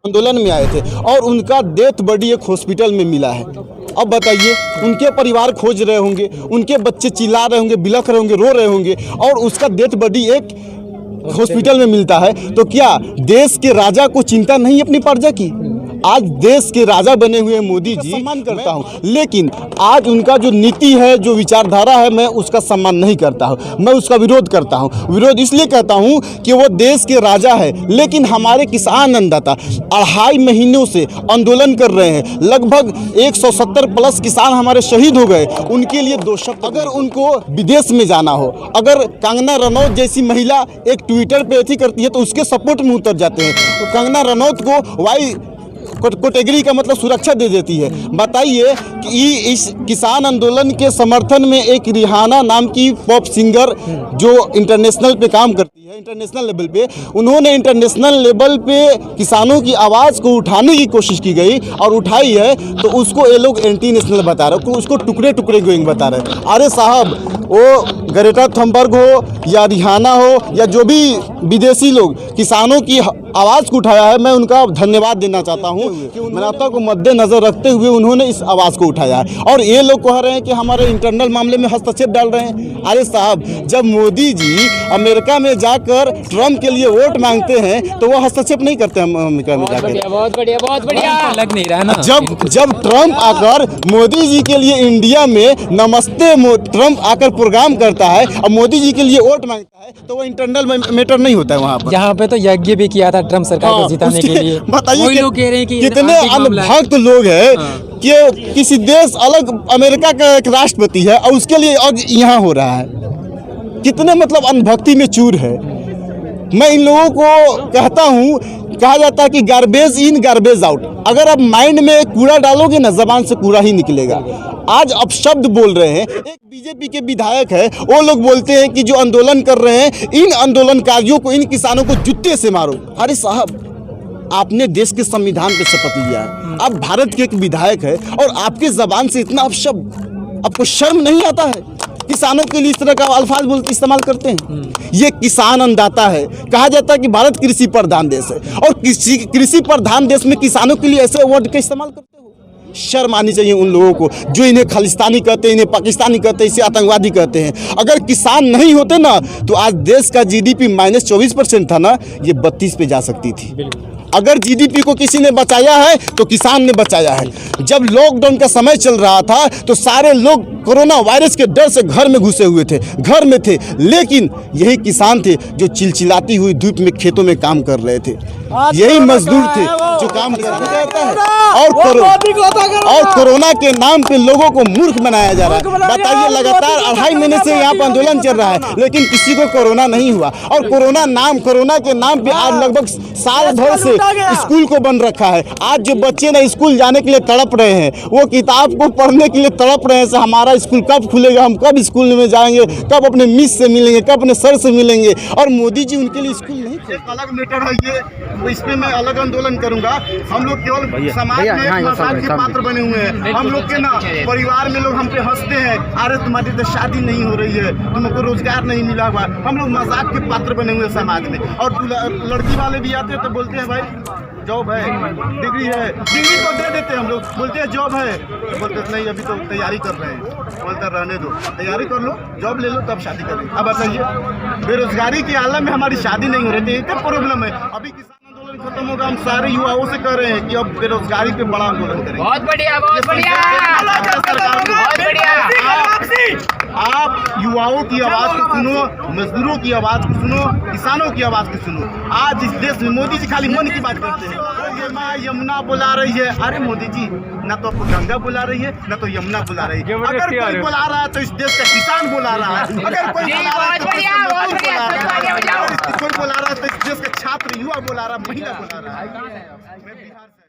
आंदोलन में आए थे और उनका डेथ बॉडी एक हॉस्पिटल में मिला है। अब बताइए, उनके परिवार खोज रहे होंगे, उनके बच्चे चिल्ला रहे होंगे, बिलख रहे होंगे, रो रहे होंगे और उसका डेथ बॉडी एक हॉस्पिटल में मिलता है। तो क्या देश के राजा को चिंता नहीं अपनी प्रजा की? आज देश के राजा बने हुए मोदी जी सम्मान करता हूं, लेकिन आज उनका जो नीति है, जो विचारधारा है, मैं उसका सम्मान नहीं करता हूं, मैं उसका विरोध करता हूं। विरोध इसलिए कहता हूं कि वो देश के राजा है, लेकिन हमारे किसान अन्नदाता 2.5 महीनों से आंदोलन कर रहे हैं। लगभग 170 प्लस किसान हमारे शहीद हो गए। उनके लिए 2 शब्द, अगर उनको विदेश में जाना हो, अगर कंगना रनौत जैसी महिला एक ट्विटर पे ऐसी करती है तो उसके सपोर्ट में उतर जाते हैं। तो कंगना रनौत को वाई कैटेगरी का मतलब सुरक्षा दे देती है। बताइए कि इस किसान आंदोलन के समर्थन में एक रिहाना नाम की पॉप सिंगर जो इंटरनेशनल पे काम करती है, इंटरनेशनल लेवल पे, उन्होंने इंटरनेशनल लेवल पे किसानों की आवाज़ को उठाने की कोशिश की गई और उठाई है, तो उसको ये लोग एंटी नेशनल बता रहे हैं, उसको टुकड़े टुकड़े गोइंग बता रहे हैं। अरे साहब, वो ग्रेटा थनबर्ग हो या रिहाना हो या जो भी विदेशी लोग किसानों की आवाज़ को उठाया है, मैं उनका धन्यवाद देना चाहता हूं कि मानवता को मद्देनजर रखते हुए उन्होंने इस आवाज़ को उठाया है। और ये लोग कह रहे हैं कि हमारे इंटरनल मामले में हस्तक्षेप डाल रहे हैं। अरे साहब, जब मोदी जी अमेरिका में जाकर ट्रंप के लिए वोट मांगते हैं तो वो हस्तक्षेप नहीं करते हैं अमेरिका में जाकर। बहुत बढ़िया लग नहीं रहा ना। जब ट्रंप आकर मोदी जी के लिए इंडिया में नमस्ते ट्रंप आकर प्रोग्राम करता है और मोदी जी के लिए वोट मांगता है तो वो इंटरनल मैटर नहीं होता है वहाँ पर। यहाँ पे तो यज्ञ भी किया था ट्रंप सरकार को जिताने के लिए। बताइए लोग कह रहे हैं कि कितने अनभक्त लोग हैं कि किसी देश अलग अमेरिका का एक राष्ट्रपति है और उसके लिए और यहाँ हो रहा है। कितने मतलब अनभक्ति में चूर है। मैं इन लोगों को कहता हूँ, कहा जाता है कि गार्बेज इन गार्बेज आउट। अगर आप माइंड में कूड़ा डालोगे ना, जबान से कूड़ा ही निकलेगा। आज अब शब्द बोल रहे हैं, एक बीजेपी के विधायक है, वो लोग बोलते हैं कि जो आंदोलन कर रहे हैं इन आंदोलनकारियों को, इन किसानों को जूते से मारो। अरे साहब, आपने देश के संविधान पे शपथ लिया है, आप भारत के एक विधायक है और आपके जबान से इतना अपशब्द, आपको शर्म नहीं आता है? किसानों के लिए इस तरह का अल्फाज बोलते इस्तेमाल करते हैं। ये किसान अन्नदाता है। कहा जाता है कि भारत कृषि प्रधान देश है और कृषि प्रधान देश में किसानों के लिए ऐसे वर्ड का इस्तेमाल करते हो। शर्म आनी चाहिए उन लोगों को जो इन्हें खालिस्तानी कहते हैं, इन्हें पाकिस्तानी कहते हैं, इसे आतंकवादी कहते हैं। अगर किसान नहीं होते ना तो आज देश का GDP -24% था ना, ये 32 पे जा सकती थी। अगर GDP को किसी ने बचाया है तो किसान ने बचाया है। जब लॉकडाउन का समय चल रहा था तो सारे लोग कोरोना वायरस के डर से घर में घुसे हुए थे, घर में थे, लेकिन यही किसान थे जो चिलचिलाती हुई धूप में खेतों में काम कर रहे थे। यही मजदूर थे जो काम करते रहता है और कोरोना के नाम पे लोगों को मूर्ख बनाया जा रहा है। बताइए, लगातार 2.5 महीने से यहाँ पर आंदोलन चल रहा है लेकिन किसी को कोरोना नहीं हुआ और कोरोना के नाम पे आज लगभग साल भर से स्कूल को बंद रखा है। आज जो बच्चे ना स्कूल जाने के लिए तड़प रहे हैं, वो किताब को पढ़ने के लिए तड़प रहे हैं, हमारा स्कूल कब खुलेगा, हम कब स्कूल में जाएंगे, कब अपने मिस से मिलेंगे, कब अपने सर से मिलेंगे। और मोदी जी उनके लिए स्कूल नहीं खोले। अलग मैटर है ये, इस पे मैं अलग आंदोलन करूंगा। हम लोग केवल समाज में मजाक के पात्र बने हुए हैं। हम लोग के ना परिवार में लोग हम पे हंसते हैं, अरे तुम्हारी तो शादी नहीं हो रही है, तुमको रोजगार नहीं मिला हुआ। हम लोग मजाक के पात्र बने हुए समाज में। और लड़की वाले भी आते हैं तो बोलते हैं भाई जॉब है, डिग्री है, डिग्री तो दे देते हैं हम लोग, बोलते हैं जॉब है, तो बोलते नहीं अभी तो तैयारी कर रहे हैं, बोलते रहने दो, तैयारी कर लो, जॉब ले लो तब शादी करें। अब बताइए, बेरोजगारी के आलम में हमारी शादी नहीं हो रही थी, इतना प्रॉब्लम है। अभी किसान आंदोलन खत्म होगा, हम सारे युवाओं से कह रहे हैं कि अब बेरोजगारी पे बड़ा आंदोलन करें। बहुत बढ़िया, बहुत बढ़िया, बहुत बढ़िया। आप युवाओं की आवाज को सुनो, मजदूरों की आवाज को सुनो, किसानों की आवाज को सुनो। आज इस देश में मोदी जी खाली मन की बात करते हैं। ये माँ यमुना बुला रही है, अरे मोदी जी ना तो आपको गंगा बुला रही है ना तो यमुना बुला रही है। अगर कोई बुला रहा है तो इस देश का किसान बुला रहा है, अगर कोई बुला रहा है तो कोई बुला रहा है तो इस देश का छात्र युवा बुला रहा है, महिला बुला रहा है। मैं बिहार से